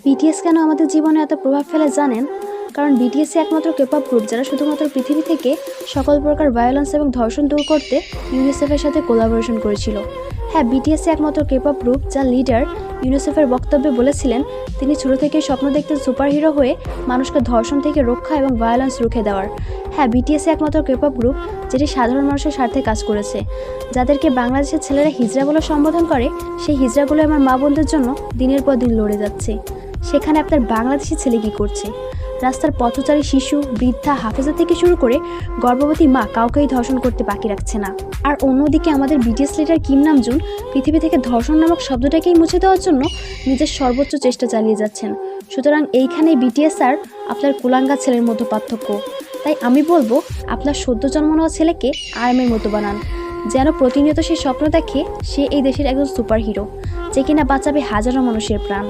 BTS কেন আমাদের জীবনে এত প্রভাব ফেলে জানেন? কারণ বিটিএস একমাত্র কেপপ গ্রুপ যারা শুধুমাত্র পৃথিবী থেকে সকল প্রকার ভায়োলেন্স এবং ধর্ষণ দূর করতে ইউনিসেফের সাথে কোলাবোরেশন করেছিল। হ্যাঁ, বিটিএস একমাত্র কেপপ গ্রুপ যার লিডার ইউনিসেফের বক্তব্যে বলেছিলেন তিনি ছোট থেকেই স্বপ্ন দেখতেন সুপারহিরো হয়ে মানুষকে ধর্ষণ থেকে রক্ষা এবং ভায়োলেন্স রুখে দেওয়ার। হ্যাঁ, বিটিএস একমাত্র কেপপ গ্রুপ যেটি সাধারণ মানুষের স্বার্থে কাজ করেছে। যাদেরকে বাংলাদেশের ছেলেরা হিজড়া বলে সম্বোধন করে, সেই হিজড়াগুলো আমার মা বোনদের জন্য দিনের পর দিন লড়ে যাচ্ছে। সেখানে আপনার বাংলাদেশি ছেলে কী করছে? রাস্তার পথচারী শিশু, বৃদ্ধা, হাফেজা থেকে শুরু করে গর্ভবতী মা কাউকেই ধর্ষণ করতে বাকি রাখছে না। আর অন্যদিকে আমাদের বিটিএস লিডার কিম নামজুন পৃথিবী থেকে ধর্ষণ নামক শব্দটাকেই মুছে দেওয়ার জন্য নিজের সর্বোচ্চ চেষ্টা চালিয়ে যাচ্ছেন। সুতরাং এইখানে বিটিএস আর আপনার কুলাঙ্গা ছেলের মতো পার্থক্য। তাই আমি বলবো আপনার সদ্য জন্ম নেওয়া ছেলেকে আর্মের মতো বানান, যেন প্রতিনিয়ত সে স্বপ্ন দেখে সে এই দেশের একজন সুপার হিরো, যে কিনা বাঁচাবে হাজারো মানুষের প্রাণ।